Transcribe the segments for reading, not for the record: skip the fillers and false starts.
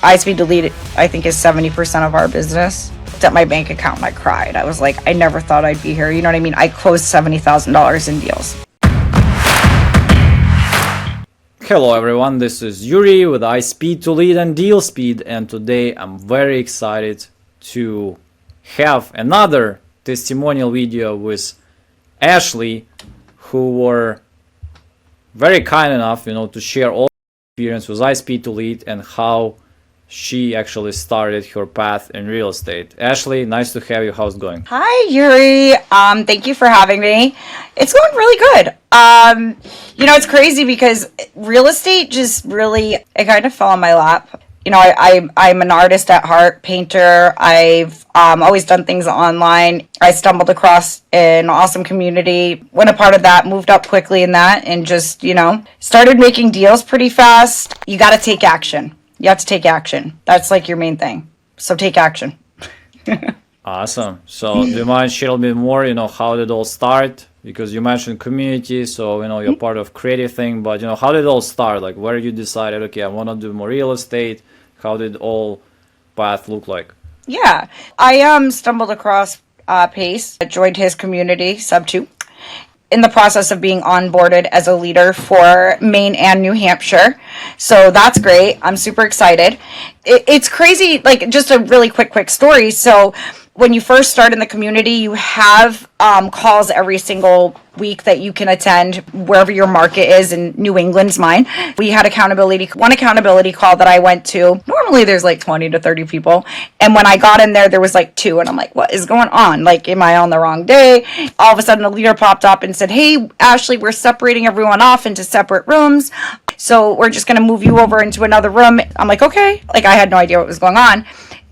iSpeedToLead, I think, is 70% of our business. Looked at my bank account and I cried. I was like, I never thought I'd be here. You know what I mean? I closed $70,000 in deals. Hello everyone, this is Yuri with iSpeedToLead and DealSpeed, and today I'm very excited to have another testimonial video with Ashley, who were very kind enough, to share all experience with iSpeedToLead and how she actually started her path in real estate. Ashley, nice to have you. How's it going? Hi, Yuri. Thank you for having me. It's going really good. It's crazy because real estate just really, it kind of fell on my lap. I'm an artist at heart, painter. I've always done things online. I stumbled across an awesome community, went a part of that, moved up quickly in that, and just, started making deals pretty fast. You got to take action. You have to take action. That's like your main thing. So take action. Awesome. So do you mind sharing a bit more, how did it all start? Because you mentioned community, so, you're part of creative thing, but, how did it all start? Like, where you decided, okay, I want to do more real estate? How did all path look like? Yeah, I stumbled across Pace, joined his community, Sub 2, in the process of being onboarded as a leader for Maine and New Hampshire. So that's great. I'm super excited. It's crazy, like just a really quick story. So when you first start in the community, you have calls every single week that you can attend wherever your market is. In New England's mine. We had one accountability call that I went to. Normally there's like 20 to 30 people. And when I got in there was like 2. And I'm like, what is going on? Like, am I on the wrong day? All of a sudden a leader popped up and said, hey, Ashley, we're separating everyone off into separate rooms. So we're just going to move you over into another room. I'm like, okay. Like, I had no idea what was going on.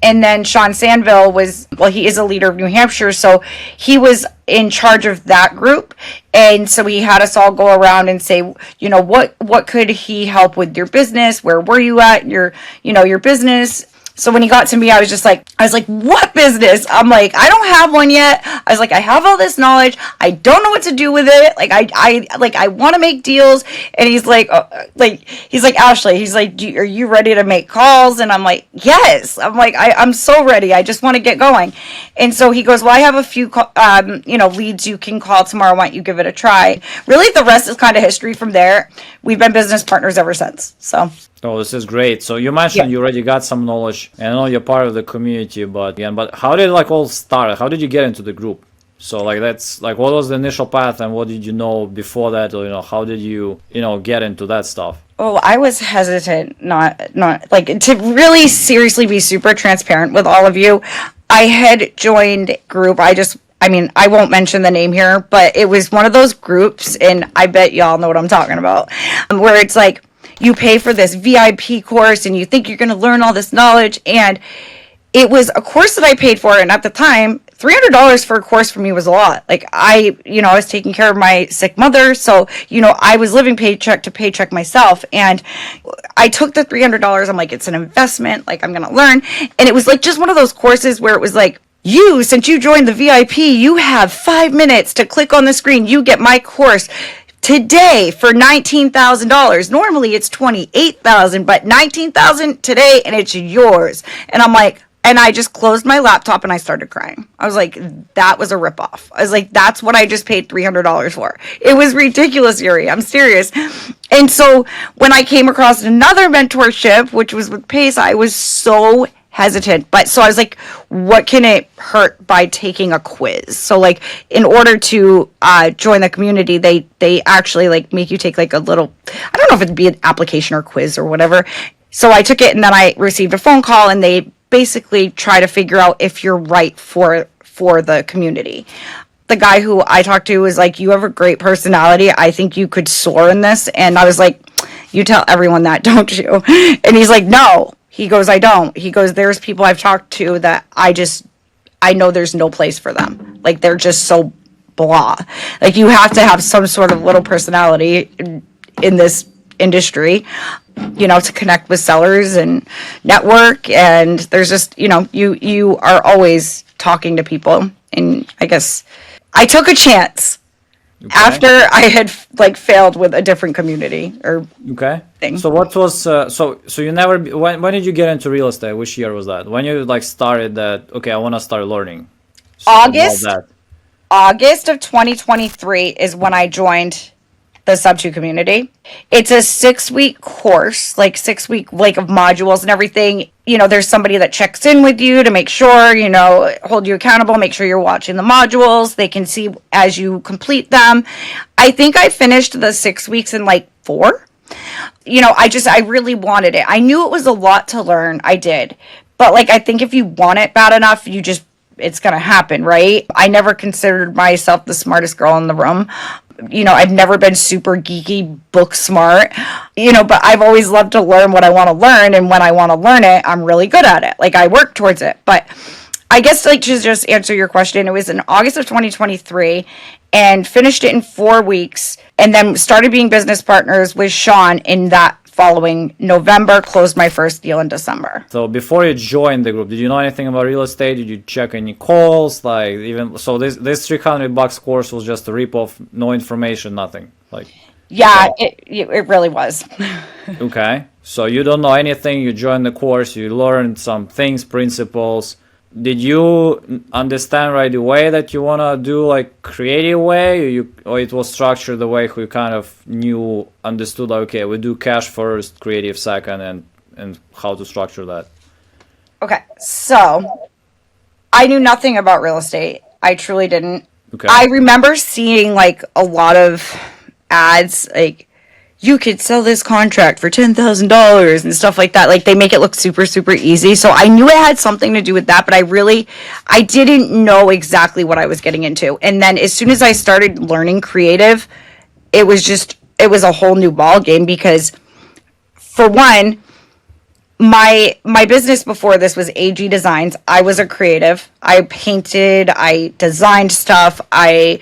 And then Sean Sandville he is a leader of New Hampshire, so he was in charge of that group. And so he had us all go around and say, what could he help with your business? Where were you at your business? So when he got to me, I was like, what business? I'm like, I don't have one yet. I was like, I have all this knowledge. I don't know what to do with it. I want to make deals. And he's like, Ashley, he's like, are you ready to make calls? And I'm like, yes. I'm like, I'm so ready. I just want to get going. And so he goes, well, I have a few, leads you can call tomorrow. Why don't you give it a try? Really, the rest is kind of history from there. We've been business partners ever since. So. Oh, this is great. So you mentioned you already got some knowledge, and I know you're part of the community, but how did it all start? How did you get into the group? So that's what was the initial path, and what did you know before that? Or, how did you, get into that stuff? Oh, I was hesitant, not to really seriously be super transparent with all of you. I had joined group. I won't mention the name here, but it was one of those groups, and I bet y'all know what I'm talking about, where it's like, you pay for this VIP course and you think you're going to learn all this knowledge. And it was a course that I paid for. And at the time, $300 for a course for me was a lot. Like I was taking care of my sick mother. So, I was living paycheck to paycheck myself. And I took the $300. I'm like, it's an investment. Like I'm going to learn. And it was like just one of those courses where it was like, since you joined the VIP, you have 5 minutes to click on the screen. You get my course today for $19,000. Normally it's $28,000, but $19,000 today, and it's yours. And I'm like, and I just closed my laptop and I started crying. I was like, that was a ripoff. I was like, that's what I just paid $300 for. It was ridiculous, Yuri. I'm serious. And so when I came across another mentorship, which was with Pace, I was so hesitant, but so I was like, what can it hurt by taking a quiz? So like in order to join the community, they actually make you take a little, I don't know if it'd be an application or quiz or whatever. So I took it, and then I received a phone call, and they basically try to figure out if you're right for the community. The guy who I talked to was like, you have a great personality. I think you could soar in this. And I was like, you tell everyone that, don't you? And he's like, no. He goes, I don't. He goes, there's people I've talked to that I know there's no place for them. Like, they're just so blah. Like, you have to have some sort of little personality in this industry, to connect with sellers and network. And there's just, you are always talking to people. And I guess I took a chance. Okay. after I had like failed with a different community or Okay. thing. So what was so you never when did you get into real estate? Which year was that? When you like started that? Okay, I want to start learning about August that. August of 2023 is when I joined the sub 2 community. It's a 6-week course, like 6-week like of modules and everything. There's somebody that checks in with you to make sure, hold you accountable, make sure you're watching the modules. They can see as you complete them. I think I finished the 6 weeks in like 4. I really wanted it. I knew it was a lot to learn. I did. But like, I think if you want it bad enough, it's going to happen, right? I never considered myself the smartest girl in the room. I've never been super geeky, book smart, but I've always loved to learn what I want to learn. And when I want to learn it, I'm really good at it. Like I work towards it. But I guess like to just answer your question, it was in August of 2023 and finished it in 4 weeks and then started being business partners with Sean in that following November, closed my first deal in December. So before you joined the group, did you know anything about real estate? Did you check any calls? Like even so, this $300 course was just a rip off, no information, nothing. Like Yeah, it really was. okay, so you don't know anything. You joined the course. You learned some things, principles. Did you understand right away that you wanna do like creative way, or it was structured the way you kind of understood? Like, okay, we do cash first, creative second, and how to structure that. Okay, so I knew nothing about real estate. I truly didn't. Okay. I remember seeing like a lot of ads like you could sell this contract for $10,000 and stuff like that. Like they make it look super, super easy. So I knew it had something to do with that, but I didn't know exactly what I was getting into. And then as soon as I started learning creative, it was a whole new ball game because for one, my business before this was AG Designs. I was a creative. I painted, I designed stuff. I,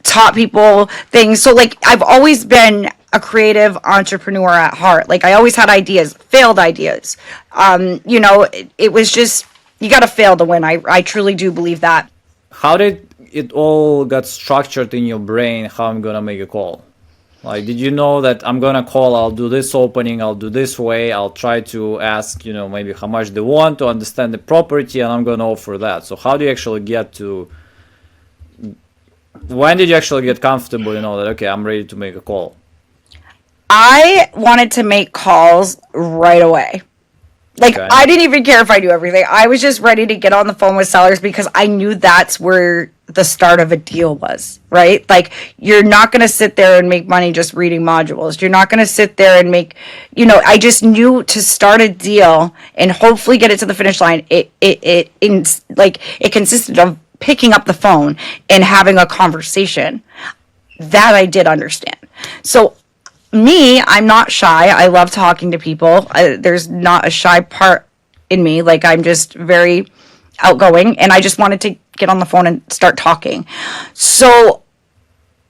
taught people things. So like I've always been a creative entrepreneur at heart. Like I always had ideas, failed ideas. It was just, you got to fail to win. I truly do believe that. How did it all got structured in your brain? How I'm gonna make a call? Like, did you know that I'm gonna call, I'll do this opening, I'll do this way, I'll try to ask, maybe how much they want to understand the property, and I'm gonna offer that. So how do you actually when did you actually get comfortable, that, okay, I'm ready to make a call? I wanted to make calls right away. Like, Okay. I didn't even care if I knew everything. I was just ready to get on the phone with sellers because I knew that's where the start of a deal was, right? Like, you're not going to sit there and make money just reading modules. You're not going to sit there and make, I just knew to start a deal and hopefully get it to the finish line. It consisted of picking up the phone and having a conversation. That I did understand. So, I'm not shy. I love talking to people. There's not a shy part in me. Like I'm just very outgoing and I just wanted to get on the phone and start talking. So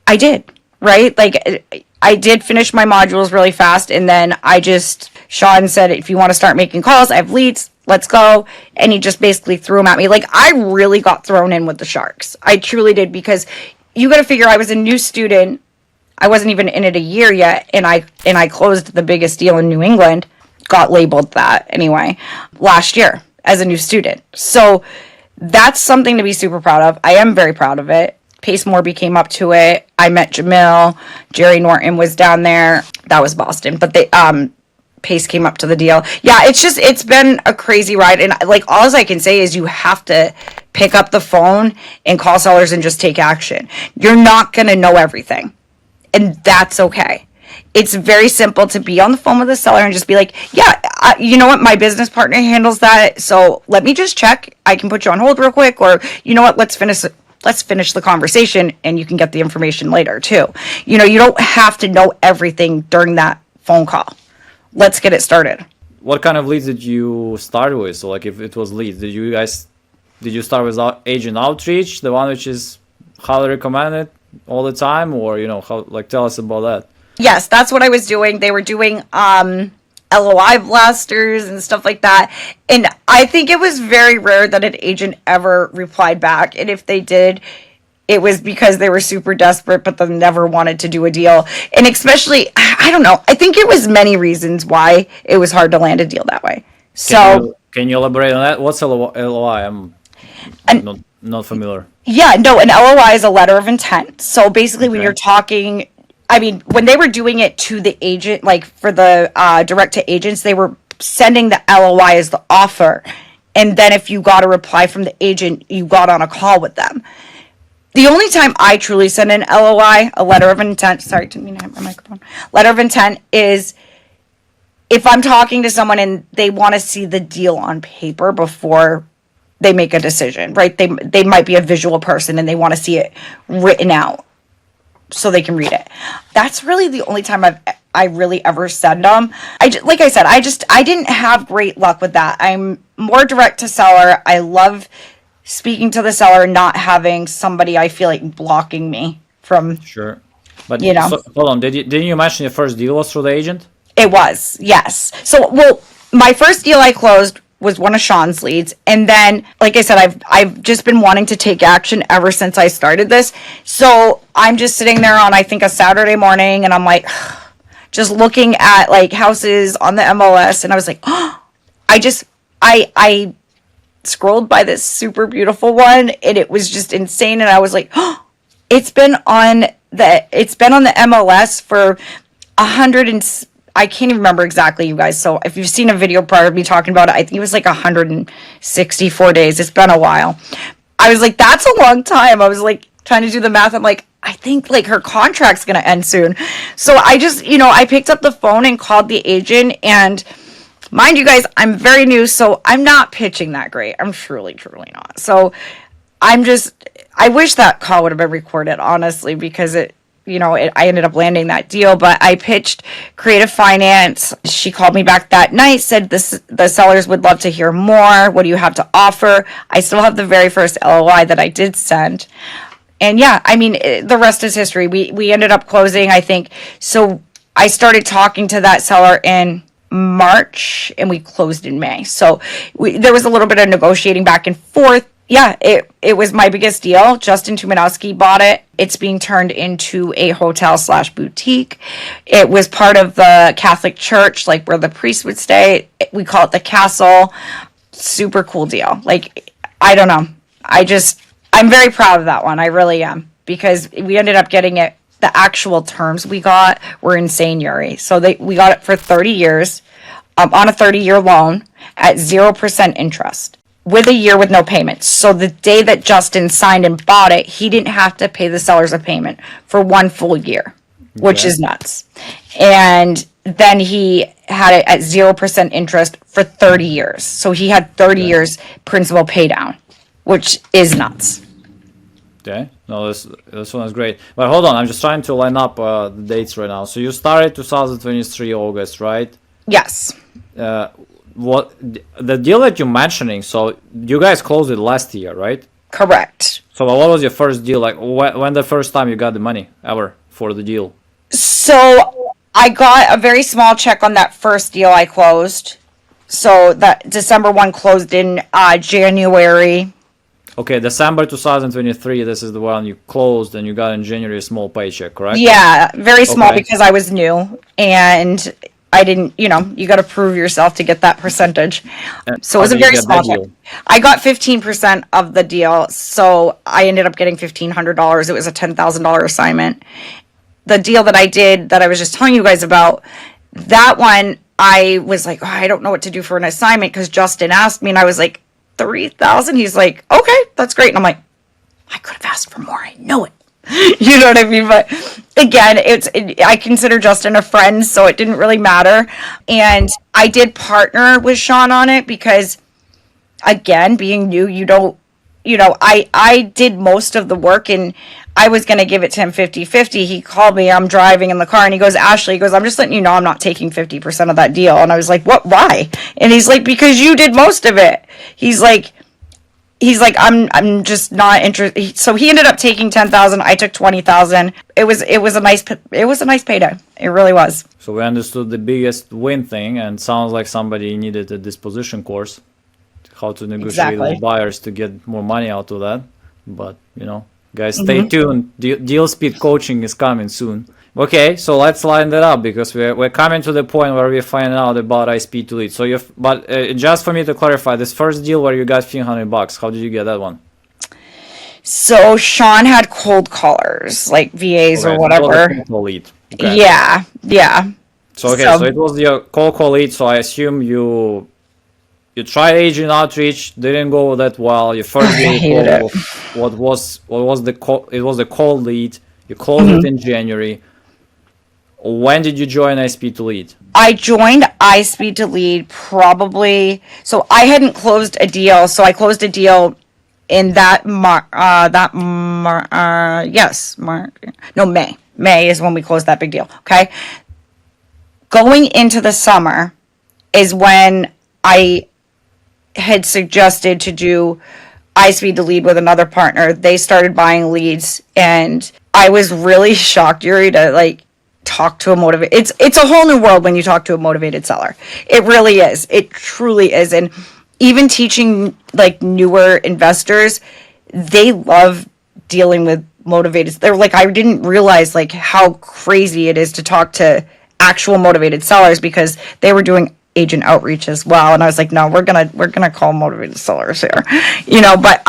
I did, right? Like I did finish my modules really fast and then Sean said, if you want to start making calls, I have leads, let's go. And he just basically threw them at me. Like I really got thrown in with the sharks. I truly did because you got to figure I was a new student. I wasn't even in it a year yet, and I closed the biggest deal in New England, got labeled that anyway, last year as a new student. So that's something to be super proud of. I am very proud of it. Pace Morby came up to it. I met Jamil. Jerry Norton was down there. That was Boston, but Pace came up to the deal. Yeah, it's been a crazy ride, and like all I can say is you have to pick up the phone and call sellers and just take action. You're not gonna know everything. And that's okay. It's very simple to be on the phone with a seller and just be like, yeah, you know what? My business partner handles that. So let me just check. I can put you on hold real quick. Or you know what? Let's finish the conversation and you can get the information later too. You don't have to know everything during that phone call. Let's get it started. What kind of leads did you start with? So like if it was leads, did you start with agent outreach, the one which is highly recommended all the time, or tell us about that? Yes, that's what I was doing. They were doing LOI blasters and stuff like that, and I think it was very rare that an agent ever replied back, and if they did, it was because they were super desperate, but then never wanted to do a deal. And especially, I don't know, I think it was many reasons why it was hard to land a deal that way. So, Can you elaborate on that? What's LOI? I'm not familiar. yeah, no, an LOI is a letter of intent. So basically, when Okay. you're talking, I mean, when they were doing it to the agent, like for the direct to agents, they were sending the LOI as the offer. And then if you got a reply from the agent, you got on a call with them. The only time I truly send an LOI, a letter of intent, sorry, didn't mean to hit my microphone, letter of intent is if I'm talking to someone and they want to see the deal on paper before they make a decision, right? They might be a visual person and they want to see it written out so they can read it. That's really the only time I really ever send them. Like I said, I didn't have great luck with that. I'm more direct to seller. I love speaking to the seller, not having somebody I feel like blocking me from. Sure. But You know. so, hold on, didn't you mention your first deal was through the agent? It was, yes. So, well, my first deal I closed was one of Sean's leads, and then, like I said, I've just been wanting to take action ever since I started this. So I'm just sitting there on, I think, a Saturday morning, and I'm like, just looking at like houses on the MLS, and I was like, I scrolled by this super beautiful one, and it was just insane, and I was like, it's been on the MLS for 100 and I can't even remember exactly, you guys. So if you've seen a video prior to me talking about it, I think it was like 164 days. It's been a while. I was like, that's a long time. I was like trying to do the math. I'm like, I think like her contract's going to end soon. So I just, I picked up the phone and called the agent, and mind you guys, I'm very new, so I'm not pitching that great. I'm truly not. So I wish that call would have been recorded, honestly, because I ended up landing that deal, but I pitched creative finance. She called me back that night, said the sellers would love to hear more. What do you have to offer? I still have the very first LOI that I did send. And yeah, I mean, the rest is history. We ended up closing, I think. So I started talking to that seller in March and we closed in May. So there was a little bit of negotiating back and forth. Yeah, it was my biggest deal. Justin Tumanowski bought it. It's being turned into a hotel/boutique. It was part of the Catholic Church, like where the priest would stay. We call it the Castle. Super cool deal. Like, I don't know. I'm very proud of that one. I really am. Because we ended up getting it. The actual terms we got were insane, Yuri. So we got it for 30 years on a 30-year loan at 0% interest, with a year with no payments. So the day that Justin signed and bought it, he didn't have to pay the sellers a payment for one full year, which is nuts. And then he had it at 0% interest for 30 years. So he had 30 years principal pay down, which is nuts. Okay. No, this one is great. But hold on, I'm just trying to line up the dates right now. So you started 2023 August, right? Yes. What the deal that you're mentioning? So you guys closed it last year, right? Correct. So what was your first deal? Like when the first time you got the money ever for the deal? So I got a very small check on that first deal I closed. So that December one closed in January. Okay, December 2023. This is the one you closed, and you got in January a small paycheck, correct? Yeah, very small Okay. because I was new and I didn't, you got to prove yourself to get that percentage. So it was How a did you very get small that check. deal? I got 15% of the deal, so I ended up getting $1,500. It was a $10,000 assignment. The deal that I did that I was just telling you guys about, that one I was like, I don't know what to do for an assignment because Justin asked me, and I was like, 3,000. He's like, okay, that's great. And I'm like, I could have asked for more. I know it. You know what I mean? But again, I consider Justin a friend, so it didn't really matter. And I did partner with Sean on it because, again, being new, I did most of the work and I was going to give it to him 50-50. He called me, I'm driving in the car, and he goes, Ashley, I'm just letting you know I'm not taking 50% of that deal. And I was like, what, why? And he's like, because you did most of it. He's like, I'm just not interested. So he ended up taking 10,000. I took 20,000. It was a nice payday. It really was. So we understood the biggest win thing, and sounds like somebody needed a disposition course, how to negotiate Exactly. with buyers to get more money out of that. But Guys, stay tuned. Deal speed coaching is coming soon. Okay, so let's line that up because we're coming to the point where we find out about iSpeedToLead. So just for me to clarify, this first deal where you got $300, how did you get that one? So Sean had cold callers, like VAs or whatever. Cold lead. Okay. Yeah, yeah. So it was your cold call lead. So I assume you tried agent outreach, didn't go that well. Your first deal what was the call? It was a cold lead. You closed it in January. When did you join iSpeedToLead? I joined iSpeedToLead probably. So I hadn't closed a deal. So I closed a deal in May. May is when we closed that big deal. Okay. Going into the summer is when I had suggested to do iSpeedToLead with another partner. They started buying leads, and I was really shocked, Yuri, to like talk to a motivated. It's a whole new world when you talk to a motivated seller. It really is. It truly is. And even teaching like newer investors, they love dealing with motivated. They're like, I didn't realize like how crazy it is to talk to actual motivated sellers because they were doing agent outreach as well. And I was like, no, we're gonna call motivated sellers here, but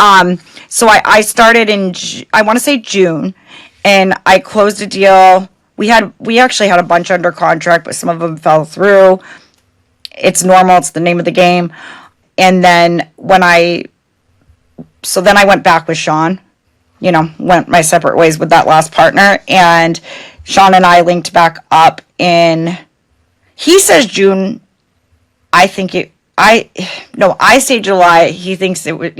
so I started in I want to say June, and I closed a deal. We actually had a bunch under contract, but some of them fell through. It's normal. It's the name of the game. And then then I went back with Sean, went my separate ways with that last partner, and Sean and I linked back up he says June. I say July. He thinks it would,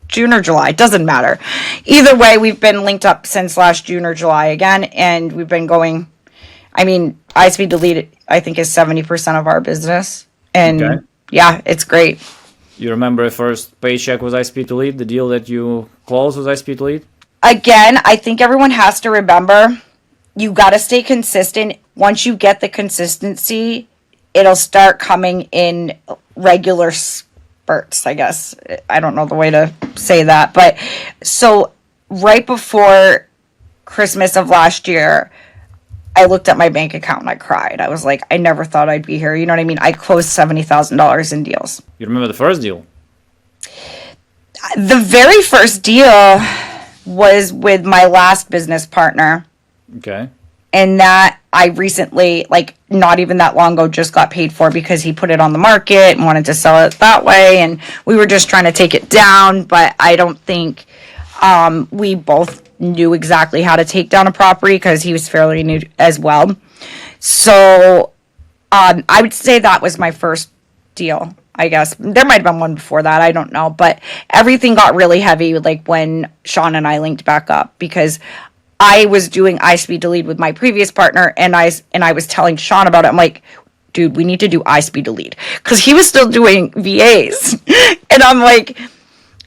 June or July. It doesn't matter. Either way, we've been linked up since last June or July again, and we've been going. I mean, iSpeedToLead, I think, is 70% of our business, and yeah, it's great. You remember the first paycheck was iSpeedToLead, the deal that you closed was iSpeedToLead? Again, I think everyone has to remember, you got to stay consistent. Once you get the consistency, it'll start coming in regular spurts, I guess. I don't know the way to say that. But so right before Christmas of last year, I looked at my bank account and I cried. I was like, I never thought I'd be here. You know what I mean? I closed $70,000 in deals. You remember the first deal? The very first deal was with my last business partner. Okay. And that I recently, like not even that long ago, just got paid for because he put it on the market and wanted to sell it that way. And we were just trying to take it down. But I don't think we both knew exactly how to take down a property because he was fairly new as well. So I would say that was my first deal, I guess. There might have been one before that. I don't know. But everything got really heavy like when Sean and I linked back up because I was doing iSpeedToLead with my previous partner, and I was telling Sean about it. I'm like, dude, we need to do iSpeedToLead because he was still doing VAs, and I'm like,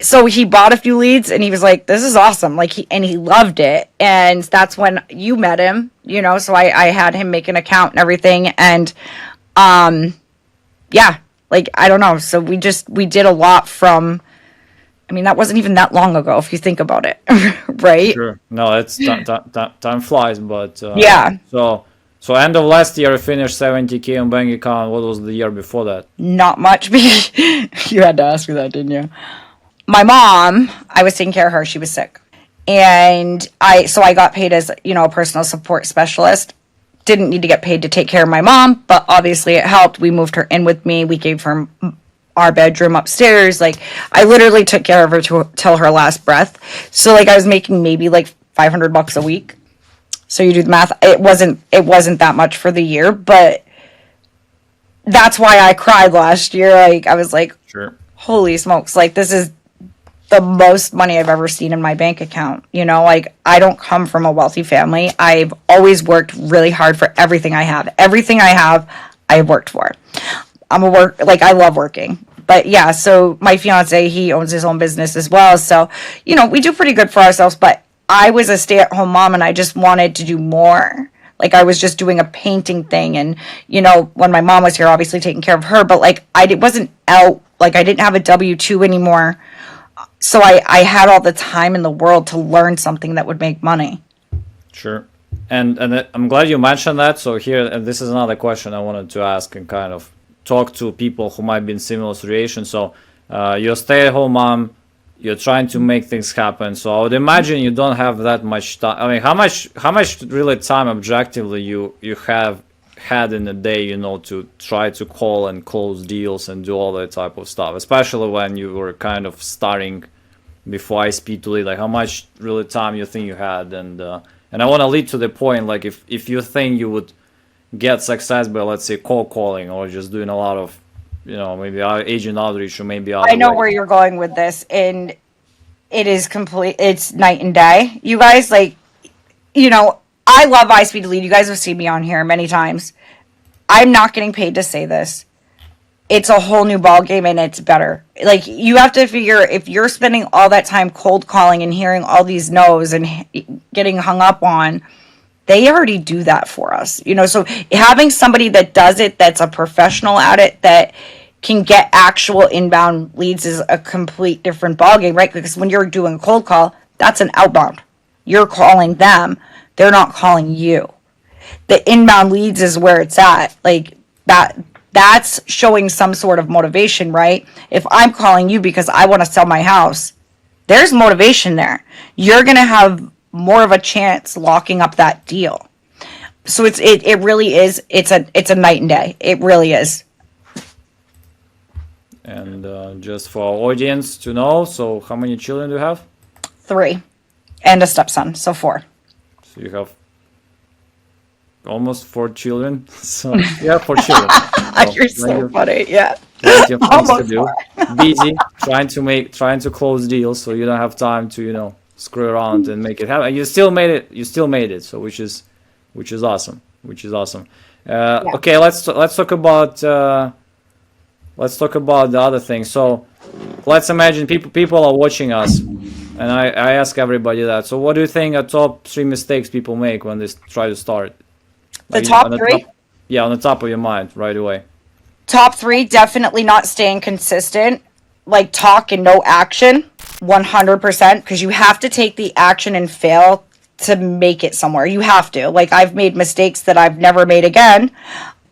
so he bought a few leads, and he was like, this is awesome, like he loved it, and that's when you met him, So I had him make an account and everything, and yeah, like I don't know. So we did a lot from. I mean, that wasn't even that long ago, if you think about it, right? Sure. No, it's time flies, but yeah. So end of last year, I finished 70K on bank account. What was the year before that? Not much. You had to ask me that, didn't you? My mom, I was taking care of her. She was sick, and I got paid as a personal support specialist. Didn't need to get paid to take care of my mom, but obviously it helped. We moved her in with me. We gave her our bedroom upstairs. Like I literally took care of her till her last breath. So like I was making maybe like $500 a week. So you do the math. It wasn't that much for the year, but that's why I cried last year. Like I was like, sure. Holy smokes. Like this is the most money I've ever seen in my bank account. Like I don't come from a wealthy family. I've always worked really hard for everything I have. Everything I have, I've worked for. I love working. But yeah, so my fiance, he owns his own business as well. So, we do pretty good for ourselves, but I was a stay-at-home mom and I just wanted to do more. Like I was just doing a painting thing and, when my mom was here, obviously taking care of her, but like wasn't out, like I didn't have a W-2 anymore. So I had all the time in the world to learn something that would make money. Sure. And I'm glad you mentioned that. So here, and this is another question I wanted to ask and kind of talk to people who might be in similar situations. So you're a stay-at-home mom, you're trying to make things happen. So I would imagine you don't have that much time. I mean, how much really time objectively you have had in a day, you know, to try to call and close deals and do all that type of stuff, especially when you were kind of starting before iSpeedToLead, like how much really time you think you had? And I want to lead to the point, like if you think you would get success by, let's say, cold calling or just doing a lot of, you know, maybe agent outreach or maybe other I know ways. where you're going with this, and it is complete. It's night and day. You guys, like, you know, I love iSpeedToLead. You guys have seen me on here many times. I'm not getting paid to say this. It's a whole new ball game, and it's better. Like, you have to figure, if you're spending all that time cold calling and hearing all these no's and getting hung up on, they already do that for us. You know, so having somebody that does it, that's a professional at it, that can get actual inbound leads is a complete different ballgame, right? Because when you're doing a cold call, that's an outbound. You're calling them. They're not calling you. The inbound leads is where it's at. Like, that's showing some sort of motivation, right? If I'm calling you because I want to sell my house, there's motivation there. You're going to have more of a chance locking up that deal. So it really is, it's a night and day. It really is. And just for our audience to know, so how many children do you have? 3 and a stepson, so 4. So you have almost 4 children. So yeah, 4 children. You're so funny, yeah. Plenty of things to do. Busy trying to close deals, so you don't have time to, you know, screw around and make it happen. You still made it. So which is awesome. Okay, let's talk about the other thing. So let's imagine people are watching us, and I ask everybody that. So what do you think are top 3 mistakes people make when they try to start? The top 3? On the top of your mind right away. Top 3, definitely not staying consistent. Like, talk and no action, 100%, because you have to take the action and fail to make it somewhere. You have to. Like, I've made mistakes that I've never made again,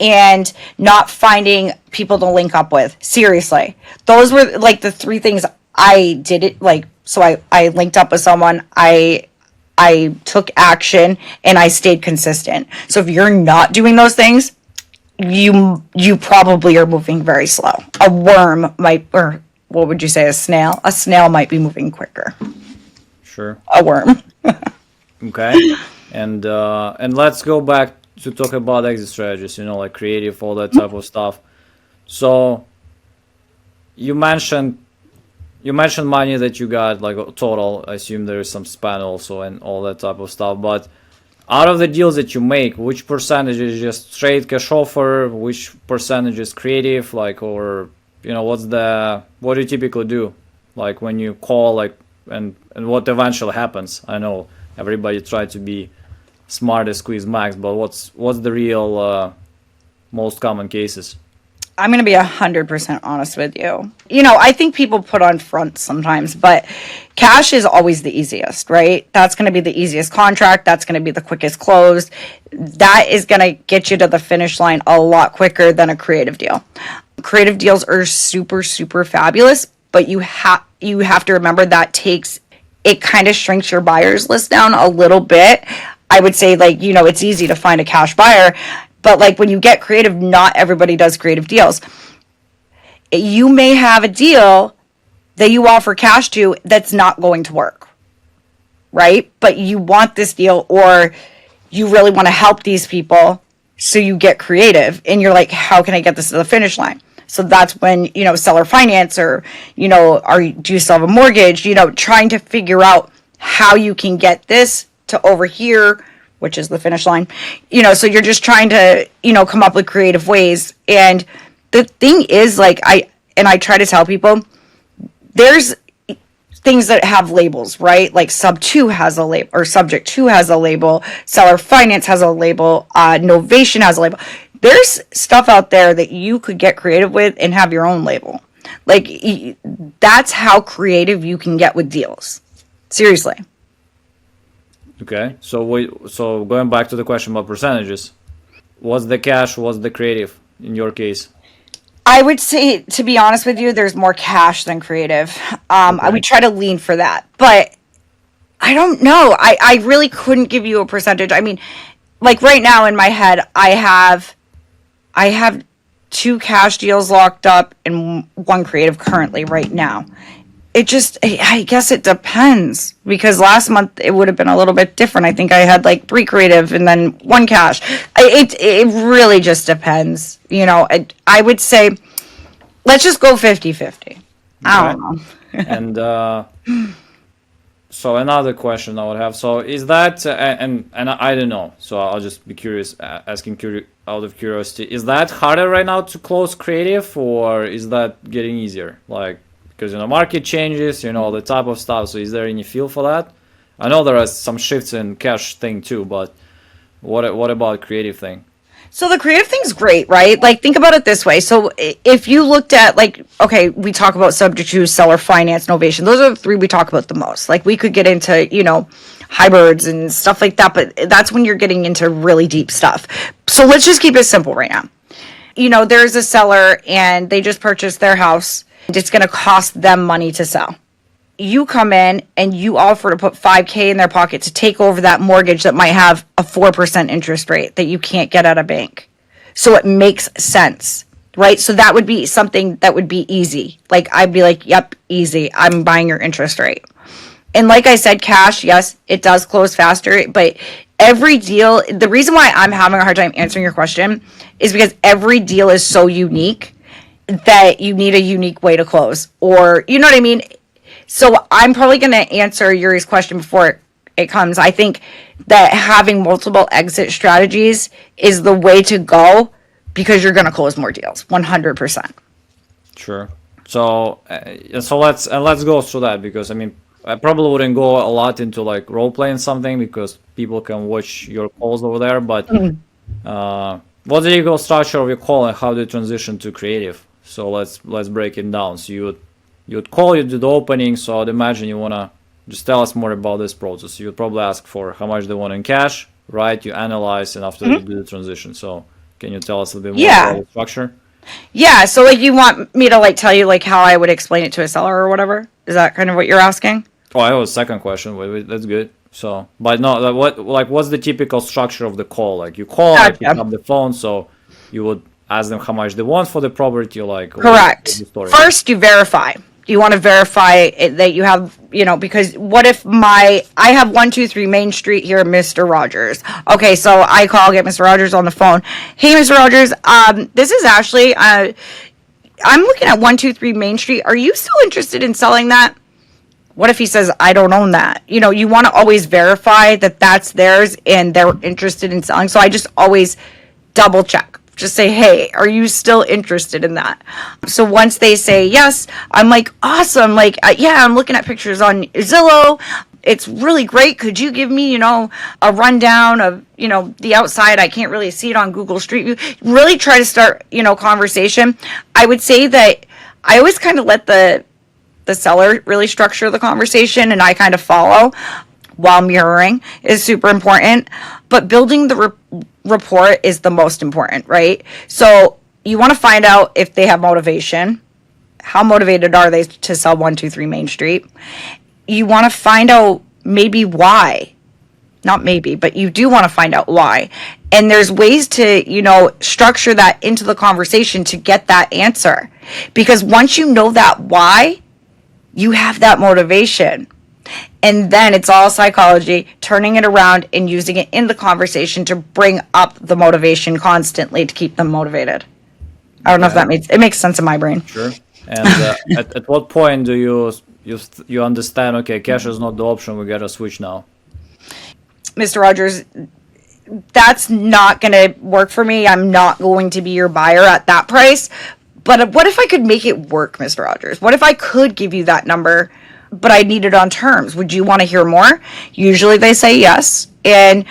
and not finding people to link up with. Seriously. Those were, like, the 3 things I did it, like, so I linked up with someone, I took action, and I stayed consistent. So if you're not doing those things, you probably are moving very slow. A worm might, or what would you say, a snail? A snail might be moving quicker. Sure. A worm. Okay. And let's go back to talk about exit strategies, you know, like creative, all that type of stuff. So you mentioned money that you got, like total. I assume there is some span also and all that type of stuff. But out of the deals that you make, which percentage is just straight cash offer? Which percentage is creative? Like, or, you know, what do you typically do? Like when you call, like, and what eventually happens? I know everybody try to be smart as squeeze max, but what's the real most common cases? I'm going to be 100% honest with you. You know, I think people put on fronts sometimes, but cash is always the easiest, right? That's going to be the easiest contract. That's going to be the quickest close. That is going to get you to the finish line a lot quicker than a creative deal. Creative deals are super, super fabulous, but you have to remember that it kind of shrinks your buyers list down a little bit. I would say, like, you know, it's easy to find a cash buyer, but like when you get creative, not everybody does creative deals. You may have a deal that you offer cash to that's not going to work, right? But you want this deal, or you really want to help these people, so you get creative and you're like, how can I get this to the finish line? So that's when, you know, seller finance, or, you know, do you still have a mortgage? You know, trying to figure out how you can get this to over here, which is the finish line. You know, so you're just trying to, you know, come up with creative ways. And the thing is, like, I try to tell people, there's things that have labels, right? Like sub 2 has a label, or subject 2 has a label, seller finance has a label, novation has a label. There's stuff out there that you could get creative with and have your own label. Like, that's how creative you can get with deals. Seriously. Okay, so going back to the question about percentages, what's the cash, what's the creative in your case? I would say, to be honest with you, there's more cash than creative. I would try to lean for that, but I don't know. I really couldn't give you a percentage. I mean, like right now in my head, I have 2 cash deals locked up and 1 creative currently right now. I guess it depends, because last month it would have been a little bit different. I think I had like 3 creative and then 1 cash. It really just depends. You know, I would say, let's just go 50-50. I don't know. And so another question I would have. So is that, and I don't know, so I'll just be curious, out of curiosity, is that harder right now to close creative, or is that getting easier? Like, because, market changes, all the type of stuff. So is there any feel for that? I know there are some shifts in cash thing too, but what about creative thing? So the creative thing's great, right? Like, think about it this way. So if you looked at, like, okay, we talk about subject to seller finance, novation. Those are the 3 we talk about the most. Like, we could get into, hybrids and stuff like that, but that's when you're getting into really deep stuff. So let's just keep it simple right now. There's a seller and they just purchased their house. It's going to cost them money to sell. You come in and you offer to put $5,000 in their pocket to take over that mortgage that might have a 4% interest rate that you can't get at a bank. So it makes sense, right? So that would be something that would be easy. Like, I'd be like, yep, easy. I'm buying your interest rate. And like I said, cash, yes, it does close faster, but every deal, the reason why I'm having a hard time answering your question is because every deal is so unique that you need a unique way to close, or, you know what I mean? So I'm probably going to answer Yuri's question before it comes. I think that having multiple exit strategies is the way to go, because you're going to close more deals, 100%. Sure. So let's go through that, because I probably wouldn't go a lot into like role playing something, because people can watch your calls over there. But what's the legal structure of your call, and how do you transition to creative? So let's break it down. So you would call, you do the opening. So I'd imagine you wanna just tell us more about this process. You would probably ask for how much they want in cash, right? You analyze, and after you do the transition. So can you tell us a little bit more about the structure? Yeah. So like, you want me to like tell you like how I would explain it to a seller or whatever? Is that kind of what you're asking? Oh, I have a second question. Wait, that's good. So, but no, what's the typical structure of the call? Like, you call, I pick up the phone, so you would ask them how much they want for the property, like. Correct. First, you verify. You want to verify that you have, because what if I have 123 Main Street here, Mr. Rogers. Okay, so I call, get Mr. Rogers on the phone. Hey, Mr. Rogers, this is Ashley. I'm looking at 123 Main Street. Are you still interested in selling that? What if he says, I don't own that? You want to always verify that that's theirs and they're interested in selling. So I just always double check. Just say, hey, are you still interested in that? So once they say yes, I'm like, awesome. Like, yeah, I'm looking at pictures on Zillow. It's really great. Could you give me, a rundown of, the outside? I can't really see it on Google Street View. Really try to start, conversation. I would say that I always kind of let the seller really structure the conversation, and I kind of follow, while mirroring is super important. But building the rapport is the most important, right? So you want to find out if they have motivation. How motivated are they to sell 123 Main Street? You want to find out maybe why. Not maybe, but you do want to find out why. And there's ways to, structure that into the conversation to get that answer. Because once you know that why, you have that motivation. And then it's all psychology, turning it around and using it in the conversation to bring up the motivation constantly to keep them motivated. I don't know if that makes sense in my brain. Sure. And at what point do you understand, okay, cash is not the option, we gotta switch now? Mr. Rogers, that's not going to work for me. I'm not going to be your buyer at that price. But what if I could make it work, Mr. Rogers? What if I could give you that number, but I need it on terms? Would you want to hear more? Usually they say yes. And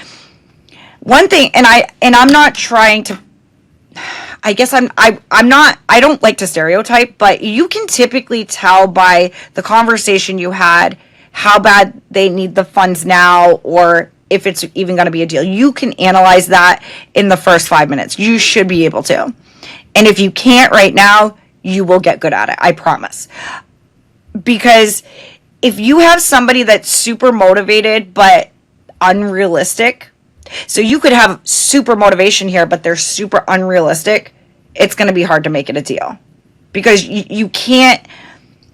one thing, and I'm not trying to, I guess I don't like to stereotype, but you can typically tell by the conversation you had how bad they need the funds now, or if it's even going to be a deal. You can analyze that in the first 5 minutes. You should be able to. And if you can't right now, you will get good at it. I promise. Because if you have somebody that's super motivated but unrealistic, so you could have super motivation here, but they're super unrealistic, it's going to be hard to make it a deal. Because you can't,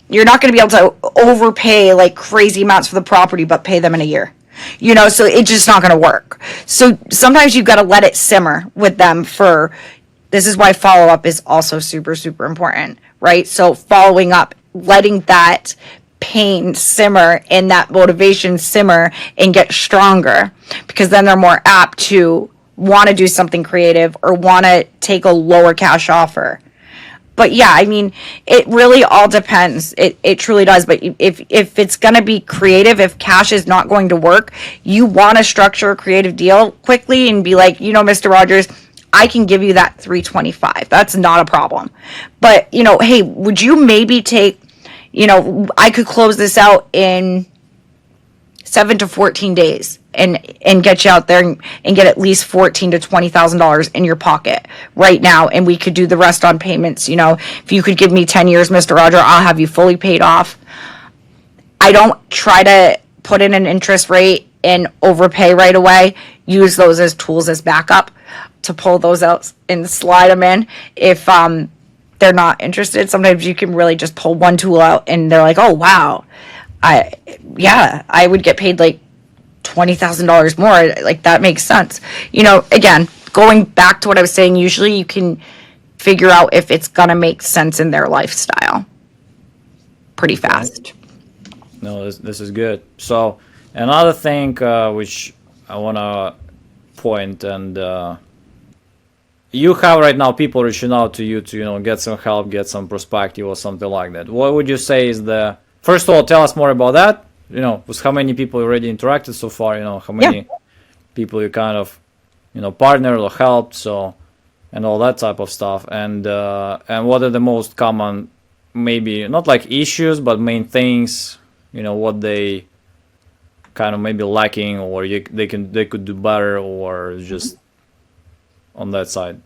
you're not going to be able to overpay like crazy amounts for the property, but pay them in a year. You know, so it's just not going to work. So sometimes you've got to let it simmer with them for, this is why follow-up is also super, super important, right? So following up, letting that pain simmer and that motivation simmer and get stronger, because then they're more apt to want to do something creative or want to take a lower cash offer. But yeah, I mean, it really all depends. It truly does. But if it's going to be creative, if cash is not going to work, you want to structure a creative deal quickly and be like, you know, Mr. Rogers, I can give you that 325. That's not a problem. But, you know, hey, would you maybe take, you know, I could close this out in 7 to 14 days and get you out there and get at least $14,000 to $20,000 in your pocket right now, and we could do the rest on payments. You know, if you could give me 10 years, Mr. Roger, I'll have you fully paid off. I don't try to put in an interest rate and overpay right away. Use those as tools as backup to pull those out and slide them in if they're not interested. Sometimes you can really just pull one tool out and they're like, oh wow, I would get paid like $20,000 more. Like, that makes sense. You know, again, going back to what I was saying, usually you can figure out if it's gonna make sense in their lifestyle pretty fast. No, this is good. So another thing which I wanna point, and you have right now people reaching out to you to, you know, get some help, get some perspective or something like that. What would you say is the, first of all, tell us more about that, you know, with how many people you already interacted so far, you know, how many people you kind of, you know, partnered or helped, so, and all that type of stuff, and what are the most common, maybe not like issues, but main things, you know, what they kind of maybe lacking, or they could do better, or just on that side.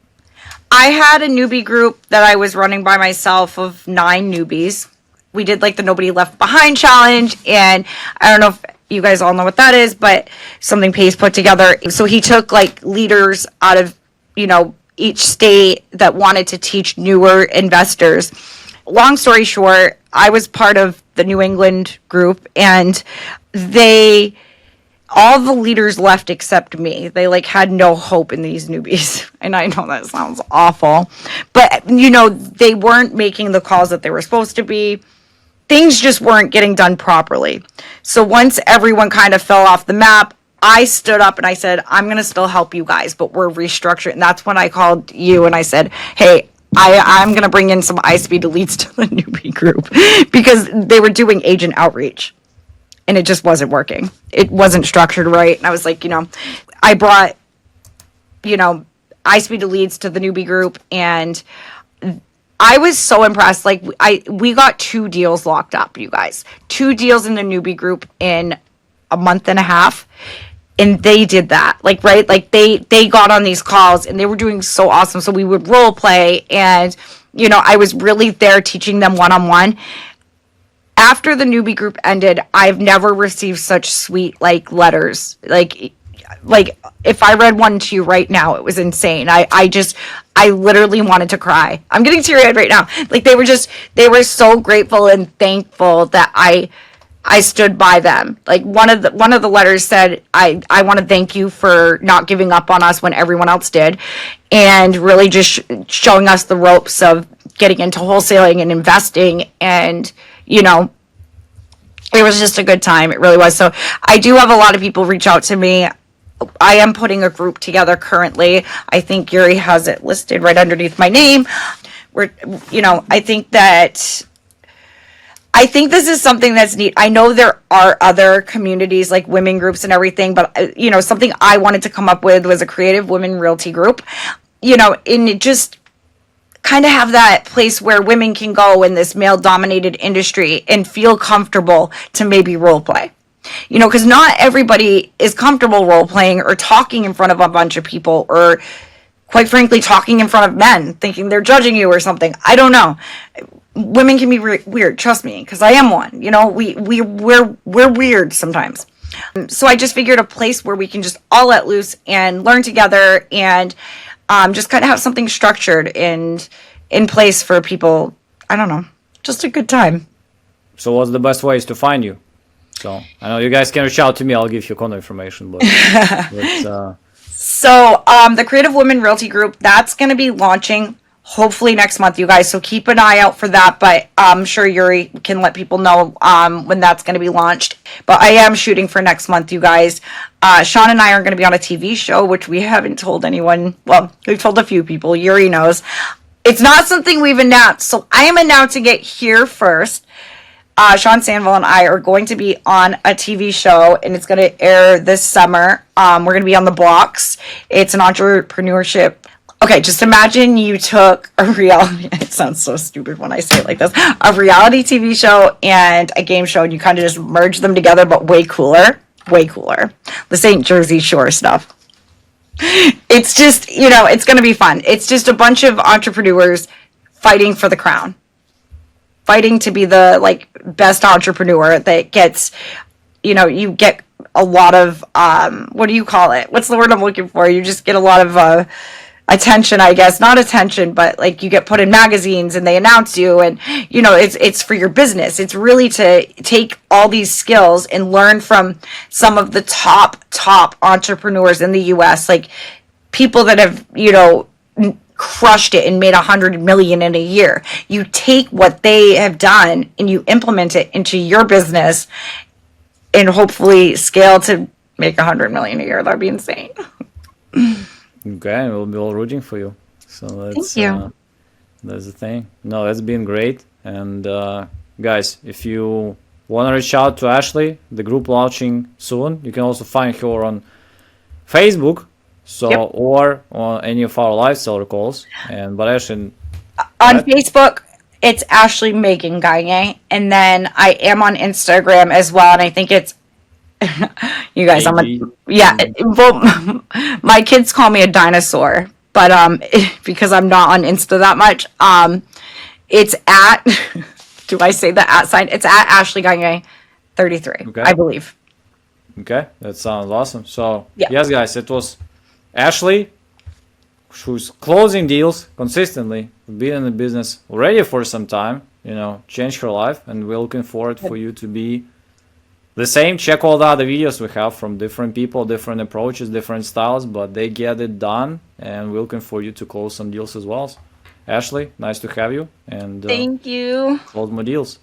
I had a newbie group that I was running by myself of 9 newbies. We did like the Nobody Left Behind challenge, and I don't know if you guys all know what that is, but something Pace put together. So he took like leaders out of, you know, each state that wanted to teach newer investors. Long story short, I was part of the New England group, and all the leaders left except me. They like had no hope in these newbies. And I know that sounds awful, but you know, they weren't making the calls that they were supposed to be. Things just weren't getting done properly. So once everyone kind of fell off the map, I stood up and I said, I'm going to still help you guys, but we're restructuring. And that's when I called you and I said, hey, I'm going to bring in some iSpeedToLeads to the newbie group, because they were doing agent outreach and it just wasn't working. It wasn't structured right. And I was like, you know, I brought, you know, iSpeedToLeads to the newbie group, and I was so impressed. Like, we got 2 deals locked up, you guys. 2 deals in the newbie group in a month and a half. And they did that. Like, right? Like, they got on these calls and they were doing so awesome. So we would role play, and, you know, I was really there teaching them one-on-one. After the newbie group ended, I've never received such sweet, like, letters. Like if I read one to you right now, it was insane. I literally wanted to cry. I'm getting teary-eyed right now. Like, they were so grateful and thankful that I stood by them. Like, one of the letters said, I want to thank you for not giving up on us when everyone else did, and really just showing us the ropes of getting into wholesaling and investing. And, you know, it was just a good time. It really was. So I do have a lot of people reach out to me. I am putting a group together currently. I think Yuri has it listed right underneath my name. You know, I think this is something that's neat. I know there are other communities like women groups and everything, but, you know, something I wanted to come up with was a creative women realty group, you know, and kind of have that place where women can go in this male dominated industry and feel comfortable to maybe role play. You know, because not everybody is comfortable role playing or talking in front of a bunch of people, or quite frankly, talking in front of men, thinking they're judging you or something. I don't know. Women can be weird, trust me, because I am one. You know, we're weird sometimes. So I just figured a place where we can just all let loose and learn together, and just kind of have something structured and in place for people. I don't know, just a good time. So what's the best ways to find you? So I know you guys can reach out to me. I'll give you contact information. But So the Creative Women Realty Group, that's going to be launching hopefully next month, you guys. So keep an eye out for that. But I'm sure Yuri can let people know when that's going to be launched. But I am shooting for next month, you guys. Sean and I are going to be on a TV show, which we haven't told anyone. Well, we've told a few people. Yuri knows. It's not something we've announced. So I am announcing it here first. Sean Sanville and I are going to be on a TV show, and it's going to air this summer. We're going to be on The Blocks. It's an entrepreneurship. Okay, just imagine you took a reality, it sounds so stupid when I say it like this, a reality TV show and a game show, and you kind of just merge them together, but way cooler, way cooler. This ain't Jersey Shore stuff. It's just, you know, it's going to be fun. It's just a bunch of entrepreneurs fighting for the crown. Fighting to be the like best entrepreneur that gets, you know, you get a lot of what do you call it? What's the word I'm looking for? You just get a lot of attention, I guess. Not attention, but like you get put in magazines and they announce you, and you know, it's for your business. It's really to take all these skills and learn from some of the top entrepreneurs in the US, like people that have, you know, crushed it and made 100 million in a year. You take what they have done and you implement it into your business and hopefully scale to make 100 million a year. That'd be insane. okay, we'll be all rooting for you. So that's Thank you. That's the thing. No, that's been great. And guys, if you want to reach out to Ashley, the group launching soon, you can also find her on Facebook. So, Yep. or on any of our lifestyle calls. And but Ashley, On Right. Facebook, it's Ashley Megan Gagne, and then I am on Instagram as well, and I think it's you guys. AG. Well, my kids call me a dinosaur, but because I'm not on Insta that much, it's at. Do I say the at sign? It's at Ashley Gagne 33, Okay. I believe. Okay, that sounds awesome. So Yeah. yes, guys, it was Ashley, who's closing deals consistently, been in the business already for some time, you know, changed her life, and we're looking forward for you to be the same. Check all the other videos we have from different people, different approaches, different styles, but they get it done, and we're looking for you to close some deals as well. Ashley, nice to have you, and Thank you. close more deals.